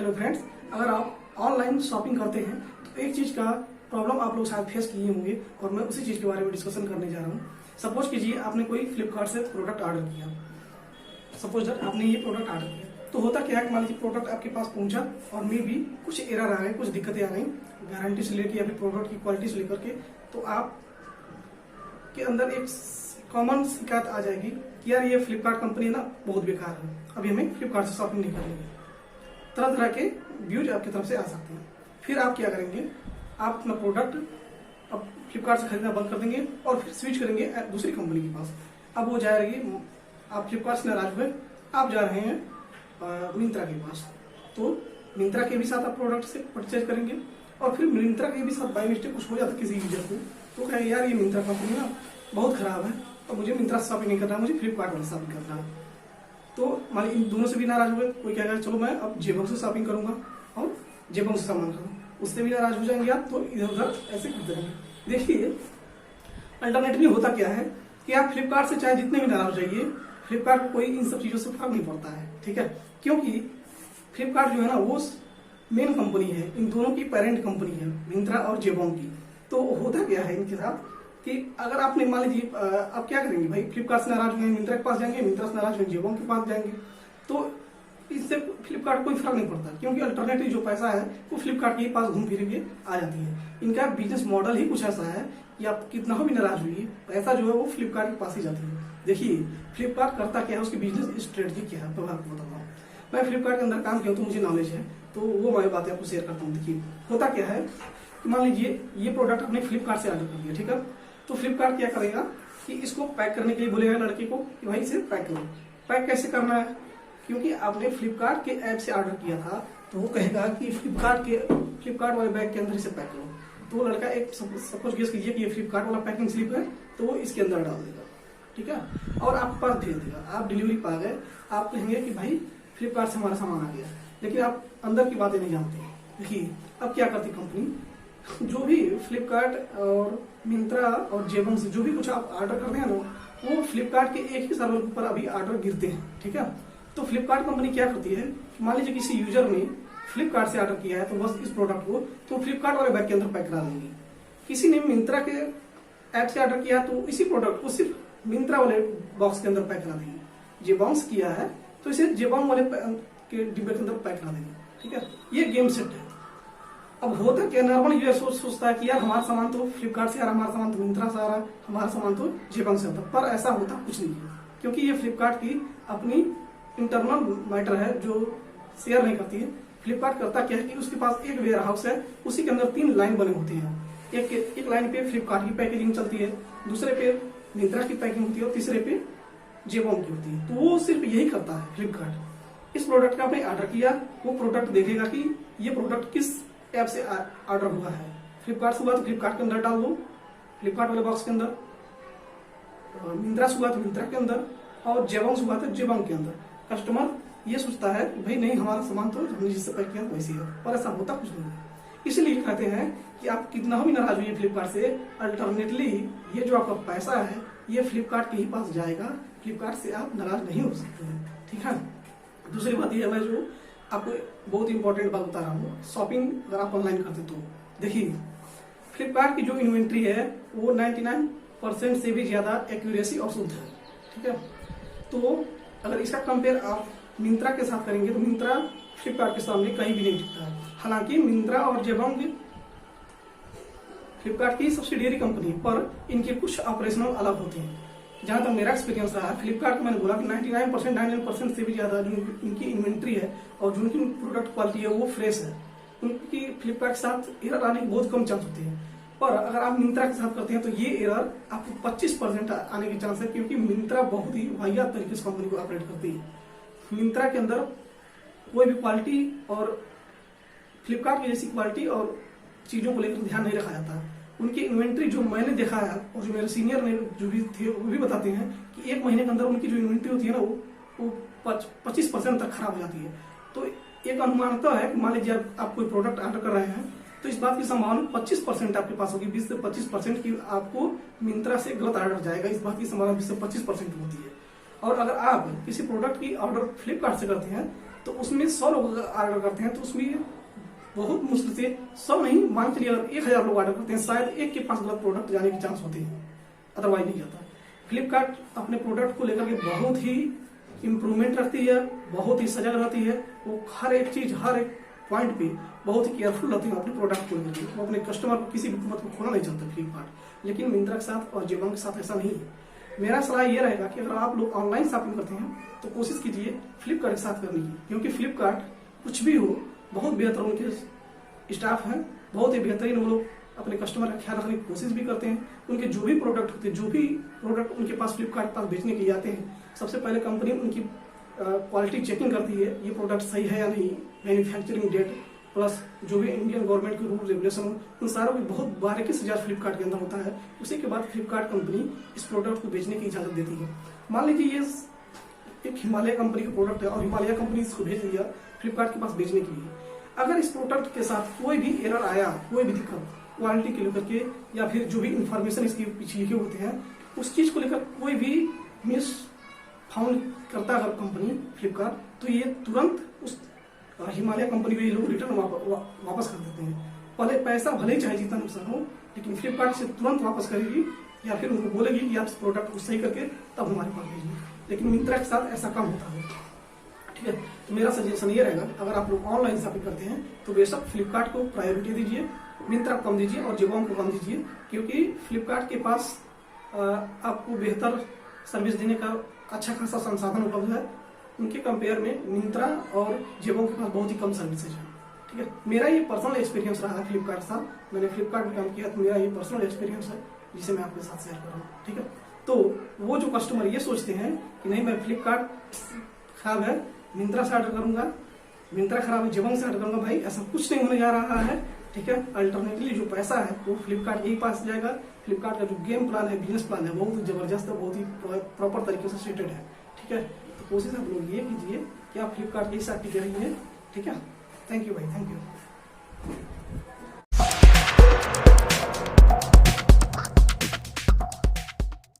Hello friends, अगर आप online shopping करते हैं तो एक चीज का प्रॉब्लम आप लोग शायद फेस किए होंगे और मैं उसी चीज के बारे में डिस्कशन करने जा रहा हूँ। सपोज कीजिए आपने कोई फ्लिपकार्ट से प्रोडक्ट ऑर्डर किया। सपोज आपने ये प्रोडक्ट ऑर्डर किया तो होता क्या है, मान लीजिए प्रोडक्ट आपके पास पहुंचा और मे भी कुछ एरर आ गए, कुछ दिक्कतें आ गई गारंटी से लेकर या फिर प्रोडक्ट की क्वालिटी से लेकर के, तो आप के अंदर एक कॉमन शिकायत आ जाएगी कि यार ये फ्लिपकार्ट कंपनी ना बहुत बेकार है, अभी हमें फ्लिपकार्ट से शॉपिंग नहीं करनी है। तरह तरह के व्यूज आपकी तरफ से आ सकते हैं। फिर आप क्या करेंगे, आप अपना प्रोडक्ट अब फ्लिपकार्ट से खरीदना बंद कर देंगे और फिर स्विच करेंगे दूसरी कंपनी के पास। अब वो जाएगी, आप फ्लिपकार्ट से नाराज हुए, आप जा रहे हैं मिंत्रा के पास, तो मिंत्रा के भी साथ आप प्रोडक्ट से परचेज करेंगे और फिर मिंत्रा के भी साथ बाई मिस्टेक कुछ हो जाता है किसी यूजर को, तो कहेंगे यार ये मिंत्रा कंपनी ना बहुत खराब है और मुझे मिंत्रा से शॉपिंग नहीं करना, मुझे फ्लिपकार्ट वाले शॉपिंग करना है। तो मान इन दोनों से भी नाराज हुए, कोई क्या कहेगा चलो मैं अब जेबंग से शॉपिंग करूंगा और जेबंग से सामान खरीदूं, उससे भी नाराज हो जाएंगे आप, तो इधर उधर ऐसे करते रहेंगे। देखिए अल्टरनेटिवली होता क्या है कि आप फ्लिपकार्ट से चाहे जितने भी नाराज हो जाइए, फ्लिपकार्ट को कोई इन सब चीजों से फर्क नहीं पड़ता है, ठीक है। क्योंकि फ्लिपकार्ट जो है ना वो मेन कंपनी है, इन दोनों की पेरेंट कंपनी है, मिंत्रा और जेबोंग की। तो होता क्या है इनके साथ कि अगर आपने मान लीजिए आप क्या करेंगे भाई, फ्लिपकार्ट से नाराज हुए मिंत्रा के पास जाएंगे, मिंत्रा से नाराज हुए जेबोंग के पास जाएंगे, तो इससे फ्लिपकार्ट कोई फर्क नहीं पड़ता, क्योंकि अल्टरनेटिव जो पैसा है वो फ्लिपकार्ट के पास घूम फिर के आ जाती है। इनका बिजनेस मॉडल ही कुछ ऐसा है कि आप कितना भी नाराज हुई, पैसा जो है वो फ्लिपकार्ट के पास ही जाती है। देखिए फ्लिपकार्ट करता क्या है, उसकी बिजनेस स्ट्रेटजी क्या है, तो मैं आपको बताता हूँ। मैं फ्लिपकार्ट के अंदर काम किया हूँ तो मुझे नॉलेज है, तो वो मैं बातें आपको शेयर करता हूँ। देखिए होता क्या है कि मान लीजिए ये प्रोडक्ट आपने फ्लिपकार्ट से ऑर्डर कर दिया, ठीक है, तो फ्लिपकार्ट क्या करेगा कि इसको पैक करने के लिए बोलेगा लड़के को कि भाई इसे पैक करो। पैक कैसे करना है, क्योंकि आपने फ्लिपकार्ट के ऐप से ऑर्डर किया था, तो वो कहेगा कि फ्लिपकार्ट वाले बैग के अंदर इसे पैक करो। तो वो लड़का एक सपोज गेस कीजिए कि ये फ्लिपकार्ट वाला पैकिंग स्लिप है, तो वो इसके अंदर डाल देगा, ठीक है, और आपके पास भेज देगा। आप डिलीवरी पा गए, आप कहेंगे कि भाई फ्लिपकार्ट से हमारा सामान आ गया, लेकिन आप अंदर की बातें नहीं जानते। देखिए अब क्या करती कंपनी, जो भी फ्लिपकार्ट और मिंत्रा और जेबंग से जो भी कुछ आप ऑर्डर करते हैं ना, वो फ्लिपकार्ट के एक ही सर्वर पर अभी ऑर्डर गिरते हैं, ठीक है। तो फ्लिपकार्ट कंपनी क्या करती है, मान लीजिए किसी यूजर ने फ्लिपकार्ट से ऑर्डर किया है तो बस इस प्रोडक्ट को तो फ्लिपकार्ट वाले बैग के अंदर पैक करा देंगे। किसी ने मिंत्रा के ऐप से ऑर्डर किया तो इसी प्रोडक्ट को सिर्फ मिंत्रा वाले बॉक्स के अंदर पैक करा देंगे। जेबंग किया है तो इसे जेबंग वाले के डिब्बे के अंदर पैक करा देंगे, ठीक है। ये गेम सेट है। अब होता क्या, नॉर्मल यूजर सोचता है कि यार हमारा सामान तो फ्लिपकार्ट से आ रहा, हमारा सामान तो मिंत्रा से आ रहा, हमारा सामान तो जेबंग से आता, पर ऐसा होता कुछ नहीं है, क्योंकि ये फ्लिपकार्ट की अपनी इंटरनल मैटर है जो शेयर नहीं करती है। फ्लिपकार्ट करता क्या है कि उसके पास एक वेयर हाउस है, उसी के अंदर 3 लाइन बने होते हैं। एक लाइन पे फ्लिपकार्ट की पैकेजिंग चलती है, दूसरे पे मिंत्रा की पैकिंग होती है और तीसरे पे जेबोंग की होती है। तो वो सिर्फ यही करता है फ्लिपकार्ट। इस प्रोडक्ट का आपने ऑर्डर किया, वो प्रोडक्ट देखेगा कि ये प्रोडक्ट किस ऐप से ऑर्डर हुआ है। फ्लिपकार्ट से हुआ तो फ्लिपकार्ट के अंदर डाल दो, फ्लिपकार्ट वाले बॉक्स के अंदर, मिंत्रा से हुआ तो मिंत्रा के अंदर, और जेबोंग से हुआ तो जेबोंग के अंदर। कस्टमर ये सोचता है कि भाई नहीं हमारा सामान तो हमने जिससे पैक किया वैसे है, और ऐसा होता कुछ नहीं है। इसलिए कहते हैं कि आप कितना भी नाराज हुई फ्लिपकार्ट से, अल्टरनेटली ये जो आपका पैसा है ये फ्लिपकार्ट के ही पास जाएगा, फ्लिपकार्ट से आप नाराज नहीं हो सकते हैं, ठीक है। दूसरी बात ये है, जो आपको बहुत इंपॉर्टेंट बात बता रहा हूँ, शॉपिंग अगर आप ऑनलाइन करते तो देखिए फ्लिपकार्ट की जो इन्वेंट्री है वो 99% से भी ज्यादा एक्यूरेसी और शुद्ध है, ठीक है। तो अगर इसका कंपेयर आप मिंत्रा के साथ करेंगे तो मिंत्रा फ्लिपकार्ट के सामने कहीं भी नहीं टिकता है। हालांकि मिंत्रा और जेबोंग फ्लिपकार्ट की सब्सिडियरी कंपनी है, पर इनके कुछ ऑपरेशनल अलग होते हैं। जहां तक मेरा एक्सपीरियंस रहा है, फ्लिपकार्ट मैंने बोला कि 99% से भी ज्यादा जो इनकी इन्वेंट्री है और जो उनकी प्रोडक्ट क्वालिटी है वो फ्रेश है। उनकी फ्लिपकार्ट के साथ एरर आने के बहुत कम चांस होते हैं, पर अगर आप मिंत्रा के साथ करते हैं तो ये एरर आपको 25% आने के चांस है, क्योंकि मिंत्रा बहुत ही वाहियात तरीके से कंपनी को ऑपरेट करती है। मिंत्रा के अंदर कोई भी क्वालिटी और फ्लिपकार्ट की जैसी क्वालिटी और चीजों को लेकर ध्यान नहीं रखा जाता। उनकी इन्वेंट्री जो मैंने देखा है और जो मेरे सीनियर ने जो भी थे वो भी बताते हैं कि 1 महीने के अंदर उनकी जो इन्वेंट्री होती है ना वो 25% तक खराब हो जाती है। तो एक अनुमान तो है कि मान लीजिए आप कोई प्रोडक्ट ऑर्डर कर रहे हैं तो इस बात की संभावना 25% आपके पास होगी, 20 से 25% की आपको मिंत्रा से गलत ऑर्डर जाएगा, इस बात की संभावना 20 से 25% होती है। और अगर आप किसी प्रोडक्ट की ऑर्डर फ्लिपकार्ट से करते हैं तो उसमें 100 लोग ऑर्डर करते हैं, तो उसमें बहुत मुश्किल से 100 नहीं, मान चलिए अगर 1000 लोग ऑर्डर करते हैं, शायद एक के पास गलत प्रोडक्ट जाने के चांस होते हैं, अदरवाइज नहीं जाता। फ्लिपकार्ट अपने प्रोडक्ट को लेकर के बहुत ही इम्प्रूवमेंट रखती है, बहुत ही सजग रहती है। वो हर एक चीज, हर एक पॉइंट पे बहुत ही केयरफुल रहती है अपने प्रोडक्ट को लेकर। वो अपने कस्टमर को किसी भी कीमत को खोना नहीं चाहता फ्लिपकार्ट। लेकिन मिंत्रा के साथ और जेबोंग के साथ ऐसा नहीं है। मेरा सलाह ये रहेगा कि अगर आप लोग ऑनलाइन शॉपिंग करते हैं तो कोशिश कीजिए फ्लिपकार्ट के साथ करने की, क्योंकि फ्लिपकार्ट कुछ भी हो, बहुत बेहतर उनके स्टाफ हैं, बहुत ही बेहतरीन वो लोग अपने कस्टमर का ख्याल रखने की कोशिश भी करते हैं। उनके जो भी प्रोडक्ट होते हैं, जो भी प्रोडक्ट उनके पास फ्लिपकार्ट के पास बेचने के लिए आते हैं, सबसे पहले कंपनी उनकी क्वालिटी चेकिंग करती है, ये प्रोडक्ट सही है या नहीं, मैन्युफैक्चरिंग डेट प्लस जो भी इंडियन गवर्नमेंट के रूल रेगुलेशन, उन सारों की बहुत बारीकी से जांच फ्लिपकार्ट के अंदर होता है। उसी के बाद फ्लिपकार्ट कंपनी इस प्रोडक्ट को बेचने की इजाजत देती है। मान लीजिए ये एक हिमालय कंपनी का प्रोडक्ट है और हिमालय कंपनी इसको भेज दिया फ्लिपकार्ट के पास बेचने के लिए। अगर इस प्रोडक्ट के साथ कोई भी एरर आया, कोई भी दिक्कत क्वालिटी के लेकर के या फिर जो भी इंफॉर्मेशन इसके पीछे लिखे होते हैं, उस चीज को लेकर कोई भी मिस फाउंड करता अगर कंपनी फ्लिपकार्ट, तो ये तुरंत उस हिमालय कंपनी को ये लोग रिटर्न वापस कर देते हैं। पहले पैसा भले ही चाहे जितना नुकसान हो, लेकिन फ्लिपकार्ट से तुरंत वापस करेगी या फिर उनको बोलेगी कि आप इस प्रोडक्ट को सही करके तब हमारे पास भेजिए। लेकिन मिंत्रा के साथ ऐसा कम होता है। ठीक है, तो मेरा सजेशन ये रहेगा, अगर आप लोग ऑनलाइन शॉपिंग करते हैं तो बेशक फ्लिपकार्ट को प्रायोरिटी दीजिए, मिंत्रा को कम दीजिए और जेबोंग को कम दीजिए, क्योंकि फ्लिपकार्ट के पास आपको बेहतर सर्विस देने का अच्छा खासा संसाधन उपलब्ध है। उनके कंपेयर में मिंत्रा और जेबोंग के पास बहुत ही कम सर्विसेज है। ठीक है, मेरा ये पर्सनल एक्सपीरियंस रहा है फ्लिपकार्ट के साथ। मैंने फ्लिपकार्ट में काम किया, तो मेरा ये पर्सनल एक्सपीरियंस है जिसे मैं आपके साथ शेयर कर रहा हूँ। ठीक है, तो वो जो कस्टमर ये सोचते हैं कि नहीं मैं फ्लिपकार्ट खराब है मिंत्रा से ऑर्डर करूंगा, मिंत्रा खराब है जेबोंग से ऑर्डर करूंगा, भाई ऐसा कुछ नहीं होने जा रहा है। ठीक है, अल्टरनेटली जो पैसा है वो फ्लिपकार्ट के ही पास जाएगा। फ्लिपकार्ट का जो गेम प्लान है, बिजनेस प्लान है, बहुत जबरदस्त है, बहुत ही प्रॉपर तरीके से सेटेड है। ठीक है, तो कोशिश आप लोग ये कीजिए कि आप फ्लिपकार्ट के साथ टिके रहिए। ठीक है, थैंक यू भाई, थैंक यू।